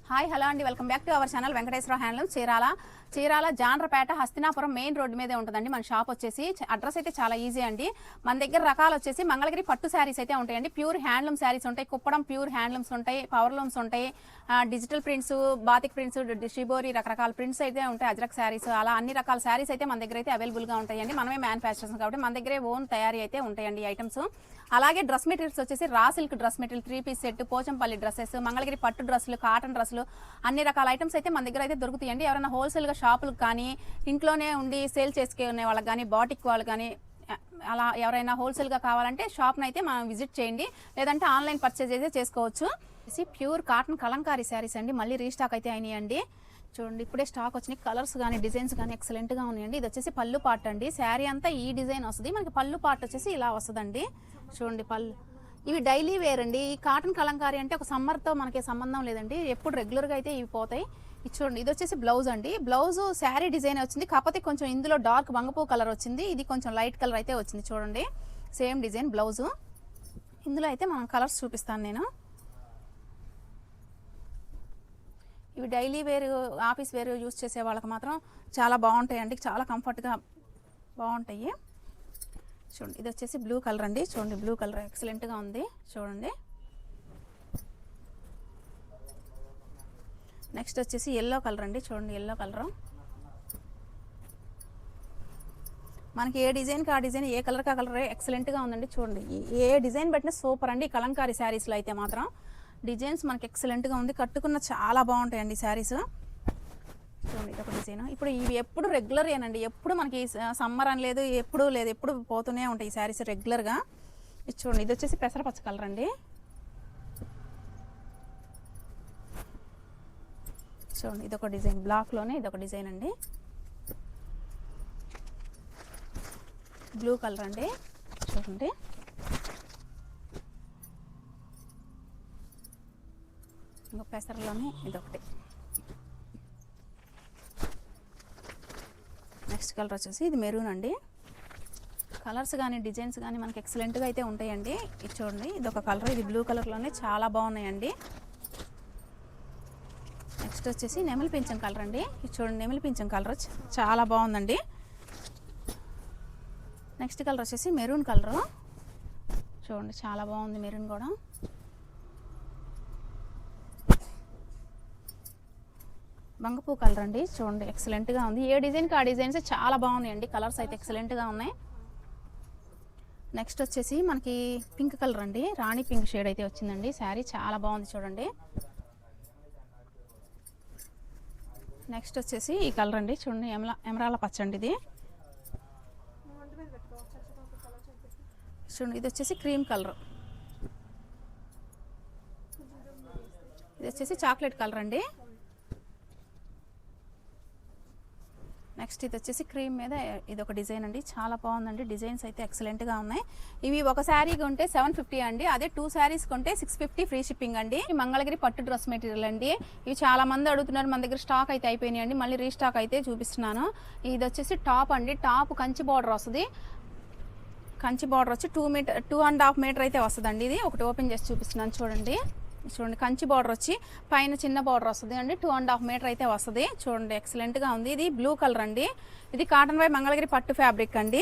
Hi hello అండి, welcome back to our channel Venkateswara handloom Chirala Jandrapeta Hastinapuram main road మీదే ఉంటుందండి మన షాప్ వచ్చేసి. అడ్రస్ అయితే చాలా ఈజీ అండి. మన దగ్గర రకాలు వచ్చేసి మంగళగిరి పట్టు శారీస్ అయితే ఉంటాయండి. ప్యూర్ హ్యాండ్లూమ్ శారీస్ ఉంటాయి, కుప్పడం ప్యూర్ హ్యాండ్లూమ్స్ ఉంటాయి, పవర్ లూమ్స్ ఉంటాయి, digital prints, batik prints, shibori రకరకాల ప్రింట్స్ అయితే ఉంటాయి, అజ్రక్ శారీస్, అలా అన్ని రకాల శారీస్ అయితే మన దగ్గర అయితే అవైలబుల్గా ఉంటాయండి. మనమే మ్యానుఫ్యాక్చర్స్ కాబట్టి మన దగ్గరే ఓన్ తయారీ అయితే ఉంటాయండి ఐటమ్స్. అలాగే డ్రెస్ మెటీరియల్స్ వచ్చేసి raw silk dress material, 3 piece set, Pochampally dresses, Mangalagiri పట్టు డ్రెస్సులు, కాటన్ డ్రెస్సులు, అన్ని రకాల ఐటమ్స్ అయితే మన దగ్గర అయితే దొరుకుతాయండి. ఎవరైనా హోల్సేల్గా షాపులకు కానీ ఇంట్లోనే ఉండి సేల్ చేసుకునే వాళ్ళకి కానీ బాటిక్ వాళ్ళు కానీ అలా ఎవరైనా హోల్సేల్గా కావాలంటే షాప్ని అయితే మనం విజిట్ చేయండి, లేదంటే ఆన్లైన్ పర్చేజ్ అయితే చేసుకోవచ్చు. ప్యూర్ కాటన్ కలంకారీ శారీస్ అండి, మళ్ళీ రీస్టాక్ అయితే అయినాయండి. చూడండి ఇప్పుడే స్టాక్ వచ్చినాయి. కలర్స్ కానీ డిజైన్స్ కానీ ఎక్సలెంట్గా ఉన్నాయండి. ఇది వచ్చేసి పళ్ళు పార్ట్ అండి. శారీ అంతా ఈ డిజైన్ వస్తుంది, మనకి పళ్ళు పార్ట్ వచ్చేసి ఇలా వస్తుందండి. చూడండి పళ్ళు ఇవి డైలీ వేర్ అండి. ఈ కాటన్ కలంకారీ అంటే ఒక సమ్మర్తో మనకి సంబంధం లేదండి, ఎప్పుడు రెగ్యులర్గా అయితే ఇవి పోతాయి. ఇది చూడండి, ఇది వచ్చేసి బ్లౌజ్ అండి. బ్లౌజ్ శారీ డిజైన్ వచ్చింది, కాకపోతే కొంచెం ఇందులో డార్క్ బంగపూ కలర్ వచ్చింది, ఇది కొంచెం లైట్ కలర్ అయితే వచ్చింది. చూడండి సేమ్ డిజైన్ బ్లౌజు. ఇందులో అయితే మనం కలర్స్ చూపిస్తాను నేను. ఇవి daily wear, office wear use చేసే వాళ్ళకి మాత్రం చాలా బాగుంటాయండి, చాలా కంఫర్ట్గా బాగుంటాయి. చూడండి ఇది వచ్చేసి బ్లూ కలర్ అండి. చూడండి బ్లూ కలర్ ఎక్సలెంట్గా ఉంది. చూడండి నెక్స్ట్ వచ్చేసి ఎల్లో కలర్ అండి. చూడండి ఎల్లో కలర్, మనకి ఏ డిజైన్కి ఆ డిజైన్, ఏ కలర్కి ఆ కలర్ ఎక్సలెంట్గా ఉందండి. చూడండి ఏ డిజైన్ పెట్టినా సూపర్ అండి. కలంకారీ శారీస్లో అయితే మాత్రం డిజైన్స్ మనకి ఎక్సలెంట్గా ఉంది, కట్టుకున్న చాలా బాగుంటాయండి శారీస్. చూడండి ఇది ఒక డిజైన్. ఇప్పుడు ఇవి ఎప్పుడు రెగ్యులర్ ఏనండి, ఎప్పుడు మనకి సమ్మర్ అని లేదు, ఎప్పుడు లేదు, ఎప్పుడు పోతూనే ఉంటాయి ఈ శారీస్ రెగ్యులర్గా. ఇది చూడండి, ఇది వచ్చేసి పెసరపచ్చ కలర్ అండి. చూడండి ఇదొక డిజైన్, బ్లాక్లోనే ఇదొక డిజైన్ అండి. బ్లూ కలర్ అండి. చూడండి ఇంకో పెసరలోనే ఇదొకటి. నెక్స్ట్ కలర్ వచ్చేసి ఇది మెరూన్ అండి. కలర్స్ కానీ డిజైన్స్ కానీ మనకి ఎక్సలెంట్గా అయితే ఉంటాయండి. ఇది చూడండి ఇదొక కలర్, ఇది బ్లూ కలర్లోనే చాలా బాగున్నాయండి. నెక్స్ట్ వచ్చేసి నెమలి పింఛం కలర్ అండి. ఇది చూడండి నెమలి పింఛం కలర్ చాలా బాగుందండి. నెక్స్ట్ కలర్ వచ్చేసి మెరూన్ కలరు. చూడండి చాలా బాగుంది మెరూన్ కూడా. బంగపూ కలర్ అండి. చూడండి ఎక్సలెంట్గా ఉంది. ఏ డిజైన్కి ఆ డిజైన్స్ చాలా బాగున్నాయండి, కలర్స్ అయితే ఎక్సలెంట్గా ఉన్నాయి. నెక్స్ట్ వచ్చేసి మనకి పింక్ కలర్ అండి, రాణి పింక్ షేడ్ అయితే వచ్చిందండి. శారీ చాలా బాగుంది చూడండి. నెక్స్ట్ వచ్చేసి ఈ కలర్ అండి. చూడండి ఎమరాల పచ్చ అండి ఇది. చూడండి ఇది వచ్చేసి క్రీమ్ కలర్. ఇది వచ్చేసి చాక్లెట్ కలర్ అండి. నెక్స్ట్ ఇది వచ్చేసి క్రీమ్ మీద ఇది ఒక డిజైన్ అండి, చాలా బాగుందండి. డిజైన్స్ అయితే ఎక్సలెంట్గా ఉన్నాయి. ఇవి ఒక శారీ కొంటే 750 అండి, అదే 2 శారీస్ కొంటే 650 ఫ్రీ షిప్పింగ్ అండి. మంగళగిరి పట్టు డ్రెస్ మెటీరియల్ అండి. ఇవి చాలా మంది అడుగుతున్నారు, మన దగ్గర స్టాక్ అయితే అయిపోయినాయి అండి, మళ్ళీ రీస్టాక్ అయితే చూపిస్తున్నాను. ఇది వచ్చేసి టాప్ అండి. టాప్ కంచి బార్డర్ వస్తుంది. కంచి బార్డర్ వచ్చి 2.5 మీటర్ అయితే వస్తుందండి. ఇది ఒకటి ఓపెన్ చేసి చూపిస్తున్నాను చూడండి. చూడండి కంచి బార్డర్ వచ్చి పైన చిన్న బార్డర్ వస్తుంది అండి, 2.5 మీటర్ అయితే వస్తుంది. చూడండి ఎక్సలెంట్గా ఉంది. ఇది బ్లూ కలర్ అండి. ఇది కాటన్ బై మంగళగిరి పట్టు ఫ్యాబ్రిక్ అండి.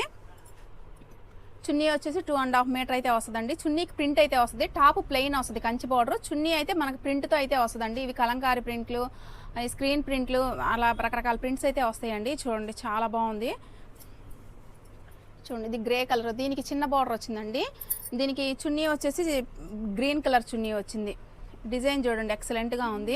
చున్నీ వచ్చేసి 2.5 మీటర్ అయితే వస్తుందండి. చున్నీకి ప్రింట్ అయితే వస్తుంది, టాప్ ప్లెయిన్ వస్తుంది కంచి బార్డర్. చున్నీ అయితే మనకి ప్రింట్తో అయితే వస్తుందండి. ఇవి కలంకారీ ప్రింట్లు, స్క్రీన్ ప్రింట్లు, అలా రకరకాల ప్రింట్స్ అయితే వస్తాయండి. చూడండి చాలా బాగుంది. చూడండి ఇది గ్రే కలర్, దీనికి చిన్న బార్డర్ వచ్చిందండి. దీనికి చున్నీ వచ్చేసి గ్రీన్ కలర్ చున్నీ వచ్చింది. డిజైన్ చూడండి ఎక్సలెంట్గా ఉంది.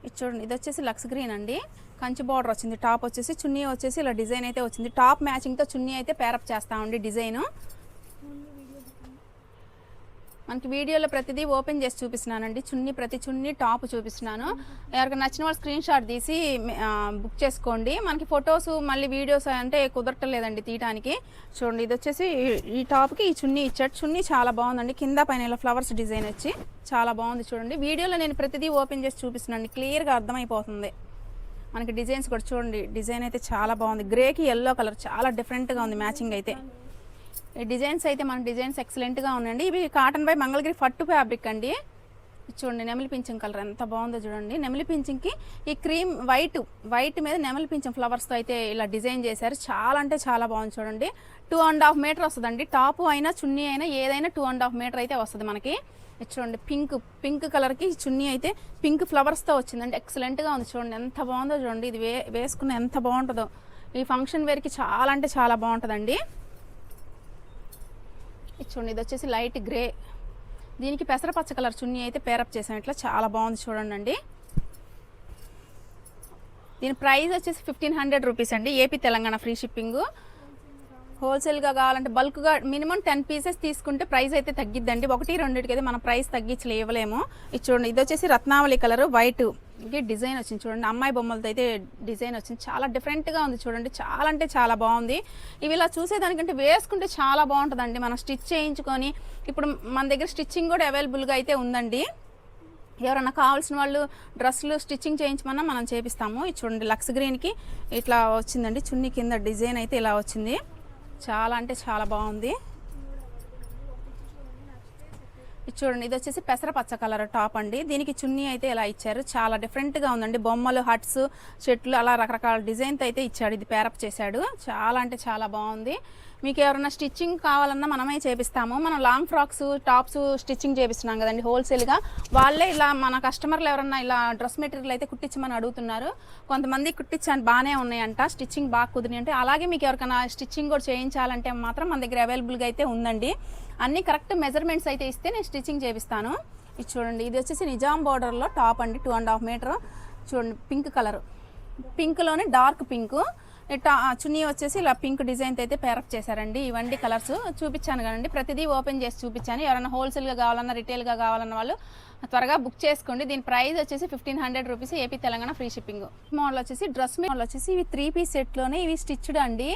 ఇది చూడండి ఇది వచ్చేసి లక్స్ గ్రీన్ అండి. కంచి బార్డర్ వచ్చింది, టాప్ వచ్చేసి, చున్నీ వచ్చేసి ఇలా డిజైన్ అయితే వచ్చింది. టాప్ మ్యాచింగ్తో చున్నీ అయితే పేరప్ చేస్తామండి డిజైను. మనకి వీడియోలో ప్రతిదీ ఓపెన్ చేసి చూపిస్తున్నానండి. ప్రతి చున్నీ టాప్ చూపిస్తున్నాను. ఎవరికి నచ్చిన వాళ్ళు స్క్రీన్ షాట్ తీసి బుక్ చేసుకోండి. మనకి ఫొటోస్ మళ్ళీ వీడియోస్ అంటే కుదరట్లేదండి తీయడానికి. చూడండి ఇది వచ్చేసి ఈ టాప్కి ఈ చున్నీ ఇచ్చాడు. చున్నీ చాలా బాగుందండి, కింద పైన ఇలా ఫ్లవర్స్ డిజైన్ వచ్చి చాలా బాగుంది. చూడండి వీడియోలో నేను ప్రతిదీ ఓపెన్ చేసి చూపిస్తున్నాను, క్లియర్గా అర్థమైపోతుంది. మనకి డిజైన్స్ కూడా చూడండి, డిజైన్ అయితే చాలా బాగుంది. గ్రేకి ఎల్లో కలర్ చాలా డిఫరెంట్గా ఉంది మ్యాచింగ్ అయితే. ఈ డిజైన్స్ అయితే మన డిజైన్స్ ఎక్సలెంట్గా ఉన్నాయండి. ఇవి కాటన్ బై మంగళగిరి పట్టు ఫ్యాబ్రిక్ అండి. చూడండి నెమలి పింఛం కలర్ ఎంత బాగుందో చూడండి. నెమలి పింఛంకి ఈ క్రీమ్ వైట్ మీద నెమలి పింఛం ఫ్లవర్స్తో అయితే ఇలా డిజైన్ చేశారు. చాలా అంటే చాలా బాగుంది చూడండి. 2.5 మీటర్ వస్తుందండి. టాపు అయినా చున్నీ అయినా ఏదైనా 2.5 మీటర్ అయితే వస్తుంది మనకి. చూడండి పింక్ కలర్కి చున్నీ అయితే పింక్ ఫ్లవర్స్తో వచ్చిందండి. ఎక్సలెంట్గా ఉంది చూడండి ఎంత బాగుందో చూడండి. ఇది వేసుకున్న ఎంత బాగుంటుందో. ఈ ఫంక్షన్ వేర్కి చాలా అంటే చాలా బాగుంటుందండి. చూడండి ఇది వచ్చేసి లైట్ గ్రే, దీనికి పెసరపచ్చ కలర్ చున్నీ అయితే పేరప్ చేసాం. ఇట్లా చాలా బాగుంది చూడండి అండి. దీని ప్రైస్ వచ్చేసి 1500 రూపీస్ అండి. AP Telangana free shipping. హోల్సేల్గా కావాలంటే బల్క్గా మినిమం 10 పీసెస్ తీసుకుంటే ప్రైస్ అయితే తగ్గిద్దండి. 1-2కి అయితే మనం ప్రైస్ తగ్గించలే ఇవ్వలేము. ఇది చూడండి ఇది వచ్చేసి రత్నావళి కలర్ వైట్ డిజైన్ వచ్చింది చూడండి. అమ్మాయి బొమ్మలతో అయితే డిజైన్ వచ్చింది. చాలా డిఫరెంట్గా ఉంది చూడండి. చాలా అంటే చాలా బాగుంది. ఇవి ఇలా చూసేదానికంటే వేసుకుంటే చాలా బాగుంటుందండి. మనం స్టిచ్ చేయించుకొని ఇప్పుడు మన దగ్గర స్టిచ్చింగ్ కూడా అవైలబుల్గా అయితే ఉందండి. ఎవరన్నా కావాల్సిన వాళ్ళు డ్రెస్సులు స్టిచ్చింగ్ చేయించమన్నా మనం చేపిస్తాము. ఇది చూడండి లక్స్ గ్రీన్కి ఇట్లా వచ్చిందండి. చున్నీ కింద డిజైన్ అయితే ఇలా వచ్చింది. చాలా అంటే చాలా బాగుంది. ఇది చూడండి ఇది వచ్చేసి పెసరపచ్చ కలర్ టాప్ అండి. దీనికి చున్నీ అయితే ఇలా ఇచ్చారు. చాలా డిఫరెంట్గా ఉందండి. బొమ్మలు, హట్స్, చెట్లు అలా రకరకాల డిజైన్తో అయితే ఇచ్చాడు. ఇది పేరప్ చేశాడు. చాలా అంటే చాలా బాగుంది. మీకు ఎవరైనా స్టిచ్చింగ్ కావాలన్నా మనమే చేపిస్తాము. మనం లాంగ్ ఫ్రాక్స్, టాప్స్ స్టిచ్చింగ్ చేపిస్తున్నాం కదండి హోల్సేల్గా. వాళ్ళే ఇలా మన కస్టమర్లు ఎవరన్నా ఇలా డ్రెస్ మెటీరియల్ అయితే కుట్టించమని అడుగుతున్నారు. కొంతమంది కుట్టించాను బాగానే ఉన్నాయంట, స్టిచ్చింగ్ బాగా కుదిరి అంటే. అలాగే మీకు ఎవరికైనా స్టిచ్చింగ్ కూడా చేయించాలంటే మాత్రం మన దగ్గర అవైలబుల్గా అయితే ఉందండి. అన్ని కరెక్ట్ మెజర్మెంట్స్ అయితే ఇస్తే నేను స్టిచ్చింగ్ చేపిస్తాను. ఇది చూడండి ఇది వచ్చేసి నిజాం బార్డర్లో టాప్ అండి. 2.5 మీటర్ చూడండి. పింక్ కలర్, పింక్లోనే డార్క్ పింక్. చున్నీ వచ్చేసి ఇలా పింక్ డిజైన్తో అయితే పేరప్ చేశారండి. ఇవన్నీ కలర్స్ చూపించాను కదండి. ప్రతిదీ ఓపెన్ చేసి చూపించాను. ఎవరైనా హోల్సేల్గా కావాలన్నా రిటైల్గా కావాలన్న వాళ్ళు త్వరగా బుక్ చేసుకోండి. దీని ప్రైస్ వచ్చేసి 1500 rupees. AP Telangana free shipping. Model వచ్చేసి డ్రెస్ మోడల్ వచ్చేసి ఇవి 3 పీస్ సెట్లోనే ఇవి స్టిచ్డ్ అండి.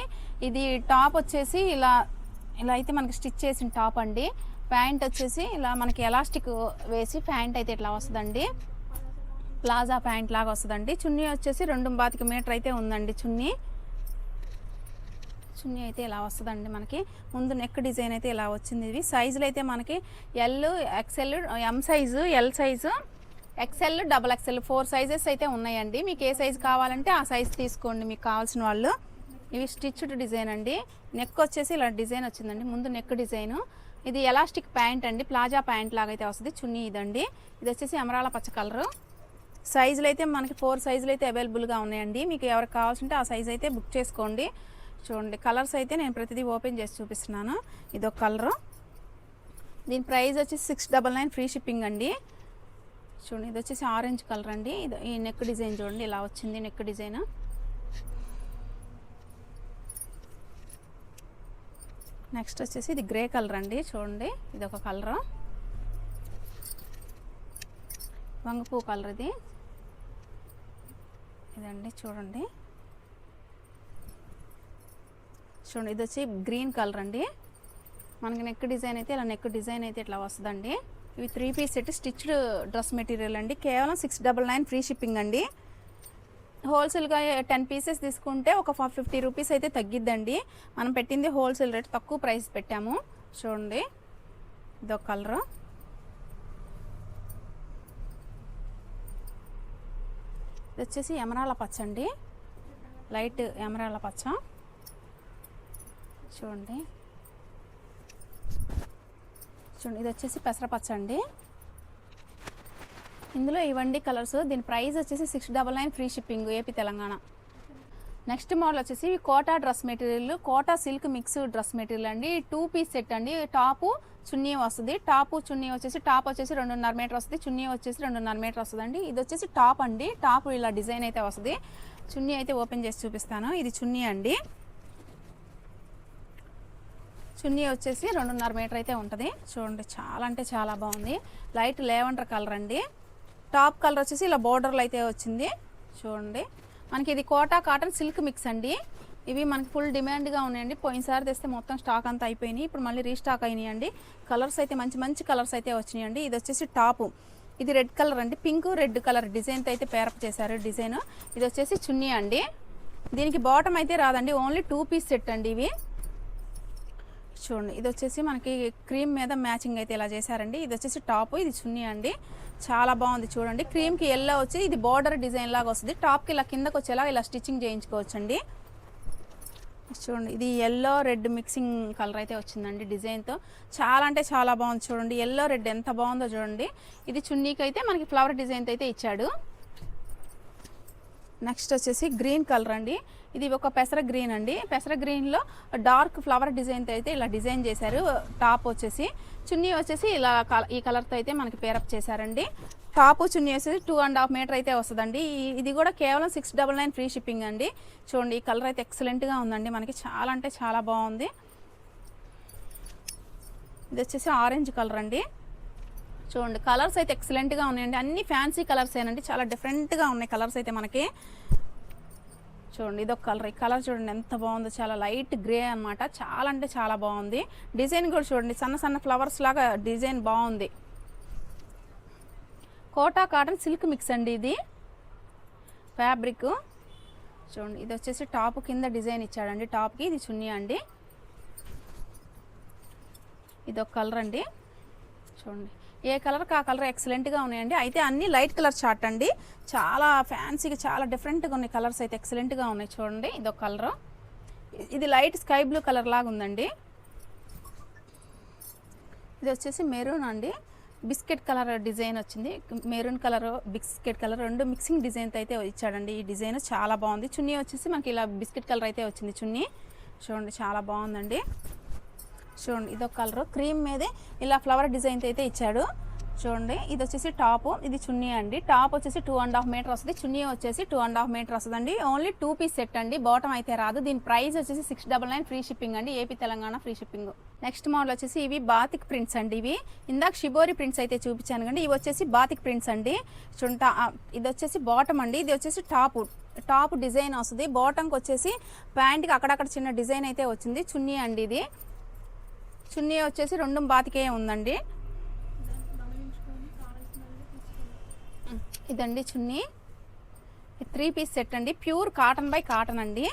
ఇది టాప్ వచ్చేసి ఇలా అయితే మనకి స్టిచ్ చేసిన టాప్ అండి. ప్యాంట్ వచ్చేసి ఇలా మనకి ఎలాస్టిక్ వేసి ప్యాంట్ అయితే ఇట్లా వస్తుందండి. ప్లాజా ప్యాంట్ లాగా వస్తుందండి. చున్నీ వచ్చేసి 2.25 మీటర్ అయితే ఉందండి. చున్నీ అయితే ఇలా వస్తుందండి. మనకి ముందు నెక్ డిజైన్ అయితే ఇలా వచ్చింది. ఇవి సైజులు అయితే మనకి L, XL, M size, L size, XL, XXL 4 sizes అయితే ఉన్నాయండి. మీకు ఏ సైజు కావాలంటే ఆ సైజు తీసుకోండి మీకు కావాల్సిన వాళ్ళు. ఇవి స్టిచ్డ్ డిజైన్ అండి. నెక్ వచ్చేసి ఇలా డిజైన్ వచ్చిందండి. ముందు నెక్ డిజైను. ఇది ఎలాస్టిక్ ప్యాంట్ అండి. ప్లాజా ప్యాంట్ లాగా అయితే వస్తుంది. చున్నీ ఇదండి. ఇది వచ్చేసి ఎమరాల పచ్చ కలరు. సైజులు అయితే మనకి 4 సైజులు అయితే అవైలబుల్గా ఉన్నాయండి. మీకు ఎవరికి కావాల్సింటే ఆ సైజు అయితే బుక్ చేసుకోండి. చూడండి కలర్స్ అయితే నేను ప్రతిదీ ఓపెన్ చేసి చూపిస్తున్నాను. ఇదొక కలరు. దీని ప్రైస్ వచ్చేసి 699 ఫ్రీ షిప్పింగ్ అండి. చూడండి ఇది వచ్చేసి ఆరెంజ్ కలర్ అండి. ఇది ఈ నెక్ డిజైన్ చూడండి ఇలా వచ్చింది నెక్ డిజైన్. నెక్స్ట్ వచ్చేసి ఇది గ్రే కలర్ అండి. చూడండి ఇదొక కలరు. వంగపూ కలర్ ఇదండి. చూడండి ఇది వచ్చి గ్రీన్ కలర్ అండి. మనకి నెక్ డిజైన్ అయితే ఇలా నెక్ డిజైన్ అయితే ఇట్లా వస్తుందండి. ఇవి 3 piece set stitched dress material అండి. కేవలం 699 ఫ్రీ షిప్పింగ్ అండి. హోల్సేల్గా 10 పీసెస్ తీసుకుంటే ఒక 50 రూపీస్ అయితే తగ్గిద్దండి. మనం పెట్టింది హోల్సేల్ రేట్, తక్కువ ప్రైస్ పెట్టాము. చూడండి ఇదొక కలరు. ఇది వచ్చేసి ఎమరాల పచ్చ అండి. లైట్ ఎమరాల పచ్చ. చూడండి ఇది వచ్చేసి పెసరపచ్చ అండి. ఇందులో ఇవండి కలర్స్. దీని ప్రైస్ వచ్చేసి 699 free shipping AP Telangana. Next model వచ్చేసి Kota dress material, Kota silk mix dress material అండి. 2 పీస్ సెట్ అండి. టాపు చున్నీ వస్తుంది. టాపు చున్నీ వచ్చేసి టాప్ వచ్చేసి 2.5 మీటర్ వస్తుంది. చున్నీ వచ్చేసి 2.5 మీటర్ వస్తుందండి. ఇది వచ్చేసి టాప్ అండి. టాప్ ఇలా డిజైన్ అయితే వస్తుంది. చున్నీ అయితే ఓపెన్ చేసి చూపిస్తాను. ఇది చున్నీ అండి. చున్నీ వచ్చేసి 2.5 మీటర్ అయితే ఉంటుంది. చూడండి చాలా అంటే చాలా బాగుంది. లైట్ లేవెండర్ కలర్ అండి. టాప్ కలర్ వచ్చేసి ఇలా బోర్డర్లు అయితే వచ్చింది. చూడండి మనకి ఇది కోటా కాటన్ సిల్క్ మిక్స్ అండి. ఇవి మనకి ఫుల్ డిమాండ్గా ఉన్నాయండి. పోయినసారి తెస్తే మొత్తం స్టాక్ అంతా అయిపోయినాయి. ఇప్పుడు మళ్ళీ రీస్టాక్ అయినాయండి. కలర్స్ అయితే మంచి కలర్స్ అయితే వచ్చినాయండి. ఇది వచ్చేసి టాపు. ఇది రెడ్ కలర్ అండి. పింక్ రెడ్ కలర్ డిజైన్తో అయితే పేరప్ చేశారు డిజైన్. ఇది వచ్చేసి చున్నీ అండి. దీనికి బాటమ్ అయితే రాదండి. ఓన్లీ 2 పీస్ సెట్ అండి. ఇవి చూడండి ఇది వచ్చేసి మనకి క్రీమ్ మీద మ్యాచింగ్ అయితే ఇలా చేశారండి. ఇది వచ్చేసి టాప్, ఇది చున్నీ అండి. చాలా బాగుంది చూడండి. క్రీమ్కి ఎల్లో వచ్చి ఇది బార్డర్ డిజైన్ లాగా వస్తుంది. టాప్కి ఇలా కిందకు వచ్చేలా ఇలా స్టిచ్చింగ్ చేయించుకోవచ్చండి. చూడండి ఇది ఎల్లో రెడ్ మిక్సింగ్ కలర్ అయితే వచ్చిందండి డిజైన్తో. చాలా అంటే చాలా బాగుంది చూడండి. ఎల్లో రెడ్ ఎంత బాగుందో చూడండి. ఇది చున్నీకి అయితే మనకి ఫ్లవర్ డిజైన్తో అయితే ఇచ్చాడు. నెక్స్ట్ వచ్చేసి గ్రీన్ కలర్ అండి. ఇది ఒక పెసర గ్రీన్ అండి. పెసర గ్రీన్లో డార్క్ ఫ్లవర్ డిజైన్తో అయితే ఇలా డిజైన్ చేశారు. టాప్ వచ్చేసి, చున్నీ వచ్చేసి ఇలా ఈ కలర్తో అయితే మనకి పేరప్ చేశారండి. టాప్ చున్నీ వచ్చేసి 2.5 మీటర్ అయితే వస్తుందండి. ఇది కూడా కేవలం 699 ఫ్రీ షిప్పింగ్ అండి. చూడండి ఈ కలర్ అయితే ఎక్సలెంట్గా ఉందండి. మనకి చాలా అంటే చాలా బాగుంది. ఇది వచ్చేసి ఆరెంజ్ కలర్ అండి. చూడండి కలర్స్ అయితే ఎక్సలెంట్గా ఉన్నాయండి. అన్ని ఫ్యాన్సీ కలర్స్ ఏనండి. చాలా డిఫరెంట్గా ఉన్నాయి కలర్స్ అయితే మనకి. చూడండి ఇదొక కలర్. ఈ కలర్ చూడండి ఎంత బాగుందో. చాలా లైట్ గ్రే అనమాట. చాలా అంటే చాలా బాగుంది. డిజైన్ కూడా చూడండి సన్న సన్న ఫ్లవర్స్ లాగా డిజైన్ బాగుంది. కోటా కాటన్ సిల్క్ మిక్స్ అండి ఇది ఫ్యాబ్రిక్. చూడండి ఇది వచ్చేసి టాప్ కింద డిజైన్ ఇచ్చాడండి. టాప్కి ఇది చున్నీ అండి. ఇదొక కలర్ అండి. చూడండి ఏ కలర్కి ఆ కలర్ ఎక్సలెంట్గా ఉన్నాయండి. అయితే అన్ని లైట్ కలర్ చార్ట్ అండి. చాలా ఫ్యాన్సీగా చాలా డిఫరెంట్గా ఉన్నాయి కలర్స్ అయితే ఎక్సలెంట్గా ఉన్నాయి. చూడండి ఇదొక కలర్. ఇది లైట్ స్కై బ్లూ కలర్ లాగా ఉందండి. ఇది వచ్చేసి మెరూన్ అండి. బిస్కెట్ కలర్ డిజైన్ వచ్చింది. మెరూన్ కలర్ బిస్కెట్ కలర్ రెండు మిక్సింగ్ డిజైన్తో అయితే ఇచ్చాడండి. ఈ డిజైన్ చాలా బాగుంది. చున్నీ వచ్చేసి మనకి ఇలా బిస్కెట్ కలర్ అయితే వచ్చింది చున్నీ. చూడండి చాలా బాగుందండి. చూడండి ఇదొక కలర్ క్రీమ్ మీదే ఇలా ఫ్లవర్ డిజైన్తో అయితే ఇచ్చాడు. చూడండి ఇది వచ్చేసి టాప్, ఇది చున్నీ అండి. టాప్ వచ్చేసి 2.5 మీటర్ వస్తుంది. చున్నీ వచ్చేసి 2.5 మీటర్ వస్తుందండి. ఓన్లీ 2 పీస్ సెట్ అండి. బాటమ్ అయితే రాదు. దీని ప్రైస్ వచ్చేసి 699 ఫ్రీ షిప్పింగ్ అండి. AP Telangana free shipping. Next model వచ్చేసి ఇవి బాతిక్ ప్రింట్స్ అండి. ఇవి ఇందాక షిబోరి ప్రింట్స్ అయితే చూపించాను కండి. ఇవి వచ్చేసి బాతిక్ ప్రింట్స్ అండి. చూడండి ఇది వచ్చేసి బాటమ్ అండి. ఇది వచ్చేసి టాప్ డిజైన్ వస్తుంది. బాటమ్కి వచ్చేసి ప్యాంట్కి అక్కడక్కడ చిన్న డిజైన్ అయితే వచ్చింది. చున్నీ అండి. ఇది చున్నీ వచ్చేసి రెండు బాతికే ఉందండి. ఇదండి చున్నీ. 3 పీస్ సెట్ అండి. ప్యూర్ కాటన్ బై కాటన్ అండి.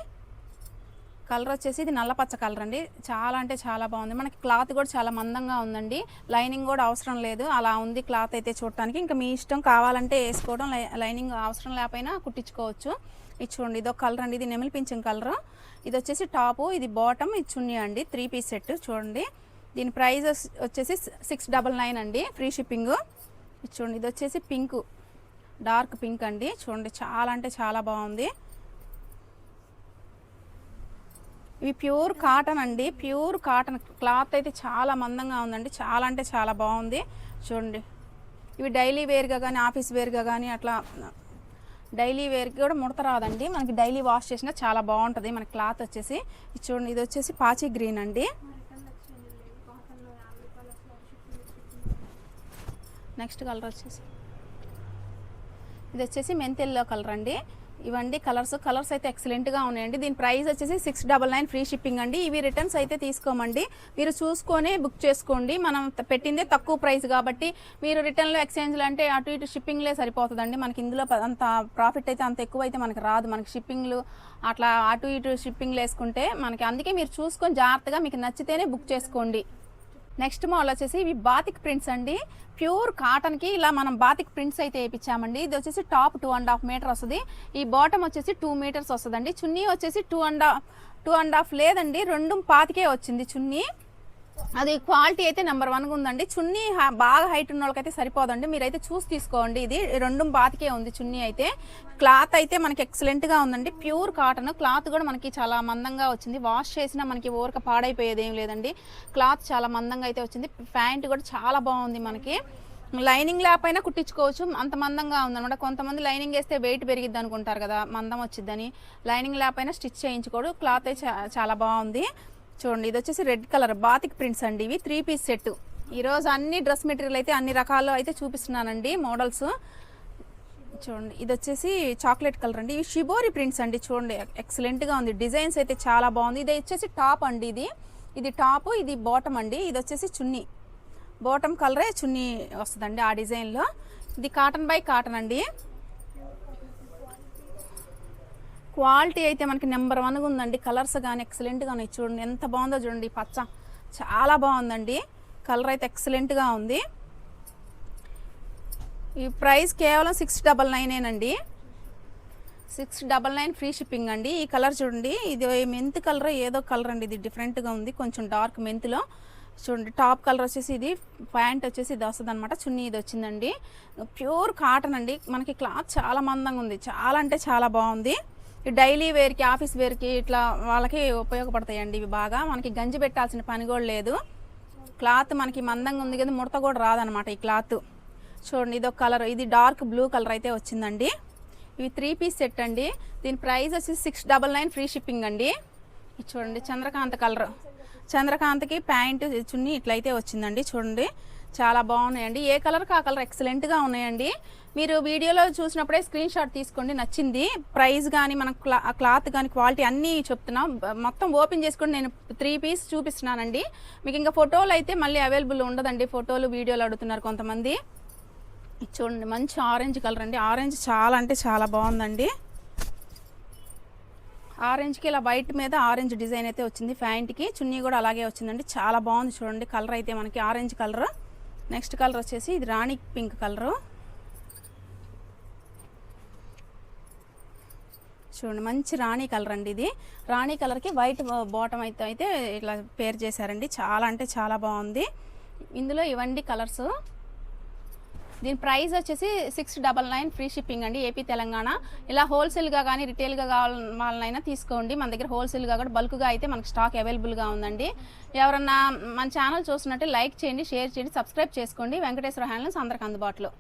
కలర్ వచ్చేసి ఇది నల్లపచ్చ కలర్ అండి. చాలా అంటే చాలా బాగుంది. మనకి క్లాత్ కూడా చాలా మందంగా ఉందండి. లైనింగ్ కూడా అవసరం లేదు. అలా ఉంది క్లాత్ అయితే చూడటానికి. ఇంకా మీ ఇష్టం, కావాలంటే వేసుకోవడం, లైనింగ్ అవసరం లేకపోయినా కుట్టించుకోవచ్చు. ఇది చూడండి ఇదొక కలర్ అండి. ఇది నెమిలి పింఛం కలర్. ఇది వచ్చేసి టాపు, ఇది బాటమ్, ఇది చున్నీ అండి. 3 పీస్ సెట్. చూడండి దీని ప్రైస్ వచ్చేసి 699 అండి. Free shipping. ఇది చూడండి ఇది వచ్చేసి పింక్, డార్క్ పింక్ అండి. చూడండి చాలా అంటే చాలా బాగుంది. ఇవి ప్యూర్ కాటన్ అండి. ప్యూర్ కాటన్ క్లాత్ అయితే చాలా మందంగా ఉందండి. చాలా అంటే చాలా బాగుంది. చూడండి ఇవి డైలీ వేర్గా కానీ ఆఫీస్ వేర్గా కానీ అట్లా డైలీ వేర్కి కూడా ముడత రాదండి. మనకి డైలీ వాష్ చేసినా చాలా బాగుంటుంది. మన క్లాత్ వచ్చేసి ఇది చూడండి ఇది వచ్చేసి పాచి గ్రీన్ అండి. నెక్స్ట్ కలర్ వచ్చేసి ఇది వచ్చేసి మెంతెల్లో కలర్ అండి. ఇవండి కలర్స్ అయితే ఎక్సలెంట్గా ఉన్నాయండి. దీని ప్రైస్ వచ్చేసి 699 ఫ్రీ షిప్పింగ్ అండి. ఇవి రిటర్న్స్ అయితే తీసుకోమండి. మీరు చూసుకొని బుక్ చేసుకోండి. మనం పెట్టిందే తక్కువ ప్రైస్ కాబట్టి మీరు రిటర్న్లో ఎక్స్చేంజ్లు అంటే అటు ఇటు షిప్పింగ్లే సరిపోతుందండి. మనకి ఇందులో అంత ప్రాఫిట్ అయితే అంత ఎక్కువ అయితే మనకి రాదు. మనకి షిప్పింగ్లు అట్లా అటు ఇటు షిప్పింగ్లు వేసుకుంటే మనకి, అందుకే మీరు చూసుకొని జాగ్రత్తగా మీకు నచ్చితేనే బుక్ చేసుకోండి. నెక్స్ట్ మోడల్ వచ్చేసి ఇవి బాతిక్ ప్రింట్స్ అండి. ప్యూర్ కాటన్కి ఇలా మనం బాతిక్ ప్రింట్స్ అయితే వేయించామండి. ఇది వచ్చేసి టాప్ 2.5 మీటర్ వస్తుంది. ఈ బాటమ్ వచ్చేసి 2 మీటర్స్ వస్తుందండి. చున్నీ వచ్చేసి 2.5 లేదండి, 2.25 వచ్చింది చున్నీ. అది క్వాలిటీ అయితే నెంబర్ 1గా ఉందండి. చున్నీ బాగా హైట్ ఉన్న వాళ్ళకైతే సరిపోదండి. మీరైతే చూసి తీసుకోండి. ఇది 2.25 ఉంది చున్నీ అయితే. క్లాత్ అయితే మనకి ఎక్సలెంట్గా ఉందండి. ప్యూర్ కాటన్ క్లాత్ కూడా మనకి చాలా మందంగా వచ్చింది. వాష్ చేసినా మనకి ఊరక పాడైపోయేది ఏం లేదండి. క్లాత్ చాలా మందంగా అయితే వచ్చింది. ప్యాంట్ కూడా చాలా బాగుంది. మనకి లైనింగ్ లేకపోయినా కుట్టించుకోవచ్చు, అంత మందంగా ఉందన్నమాట. కొంతమంది లైనింగ్ వేస్తే వెయిట్ పెరిగిద్ది అనుకుంటారు కదా, మందం వచ్చిద్దని. లైనింగ్ లేకపోయినా స్టిచ్ చేయించుకోడు. క్లాత్ అయితే చాలా బాగుంది. చూడండి ఇది వచ్చేసి రెడ్ కలర్ బాతిక్ ప్రింట్స్ అండి. ఇవి 3 పీస్ సెట్. ఈరోజు అన్ని డ్రెస్ మెటీరియల్ అయితే అన్ని రకాలు అయితే చూపిస్తున్నానండి మోడల్స్. చూడండి ఇది వచ్చేసి చాక్లెట్ కలర్ అండి. ఇవి షిబోరి ప్రింట్స్ అండి. చూడండి ఎక్సలెంట్గా ఉంది. డిజైన్స్ అయితే చాలా బాగుంది. ఇది వచ్చేసి టాప్ అండి. ఇది టాప్, ఇది బాటమ్ అండి. ఇది వచ్చేసి చున్నీ. బాటమ్ కలరే చున్నీ వస్తుందండి ఆ డిజైన్లో. ఇది కాటన్ బై కాటన్ అండి. క్వాలిటీ అయితే మనకి నెంబర్ 1గా ఉందండి. కలర్స్ కానీ ఎక్సలెంట్గా ఉన్నాయి. చూడండి ఎంత బాగుందో చూడండి. పచ్చ చాలా బాగుందండి. కలర్ అయితే ఎక్సలెంట్గా ఉంది. ఈ ప్రైస్ కేవలం 699 అండి. 699 ఫ్రీ షిప్పింగ్ అండి. ఈ కలర్ చూడండి, ఇది మెంత్ కలర్ ఏదో కలర్ అండి, ఇది డిఫరెంట్గా ఉంది, కొంచెం డార్క్ మెంత్లో. చూడండి టాప్ కలర్ వచ్చేసి ఇది, ప్యాంట్ వచ్చేసి ఇది వస్తుంది అనమాట, చున్నీ ఇది వచ్చిందండి. ప్యూర్ కాటన్ అండి. మనకి క్లాత్ చాలా మందంగా ఉంది, చాలా అంటే చాలా బాగుంది. డైలీ వేర్కి, ఆఫీస్ వేర్కి ఇట్లా వాళ్ళకి ఉపయోగపడతాయండి ఇవి బాగా. మనకి గంజి పెట్టాల్సిన పని కూడా లేదు. క్లాత్ మనకి మందంగా ఉంది కదా, ముడత కూడా రాదనమాట ఈ క్లాత్. చూడండి ఇదొక కలర్, ఇది డార్క్ బ్లూ కలర్ అయితే వచ్చిందండి. ఇవి 3 పీస్ సెట్ అండి. దీని ప్రైస్ వచ్చి 699 ఫ్రీ షిప్పింగ్ అండి. ఇది చూడండి చంద్రకాంత కలర్, చంద్రకాంతకి ప్యాంటు చున్నీ ఇట్లయితే వచ్చిందండి. చూడండి చాలా బాగున్నాయండి. ఏ కలర్కి ఆ కలర్ ఎక్సలెంట్గా ఉన్నాయండి. మీరు వీడియోలో చూసినప్పుడే స్క్రీన్ షాట్ తీసుకోండి, నచ్చింది. ప్రైస్ కానీ మన క్లాత్ కానీ క్వాలిటీ అన్నీ చెప్తున్నాం. మొత్తం ఓపెన్ చేసుకొని నేను 3 పీస్ చూపిస్తున్నానండి. మీకు ఇంకా ఫోటోలు అయితే మళ్ళీ అవైలబుల్ ఉండదండి, ఫోటోలు వీడియోలు అడుగుతున్నారు కొంతమంది. చూడండి మంచి ఆరెంజ్ కలర్ అండి. ఆరెంజ్ చాలా అంటే చాలా బాగుందండి. ఆరెంజ్కి ఇలా వైట్ మీద ఆరెంజ్ డిజైన్ అయితే వచ్చింది. ప్యాంట్కి చున్నీ కూడా అలాగే వచ్చిందండి. చాలా బాగుంది చూడండి. కలర్ అయితే మనకి ఆరెంజ్ కలర్. నెక్స్ట్ కలర్ వచ్చేసి ఇది రాణి పింక్ కలరు. చూడండి మంచి రాణి కలర్ అండి. ఇది రాణి కలర్కి వైట్ బాటమ్ అయితే ఇట్లా పేర్ చేశారండి. చాలా అంటే చాలా బాగుంది. ఇందులో ఇవండి కలర్స్. దీని ప్రైస్ వచ్చేసి 699 ఫ్రీ షిప్పింగ్ అండి, ఏపీ తెలంగాణ. ఇలా హోల్సేల్గా కానీ రిటైల్గా కావాలనైనా తీసుకోండి. మన దగ్గర హోల్సేల్గా కూడా బల్క్గా అయితే మనకు స్టాక్ అవైలబుల్గా ఉందండి. ఎవరన్నా మన ఛానల్ చూస్తున్నట్టే లైక్ చేయండి, షేర్ చేయండి, సబ్స్క్రైబ్ చేసుకోండి. వెంకటేశ్వర హ్యాండ్లూమ్స్ అందరికి అందుబాటులో.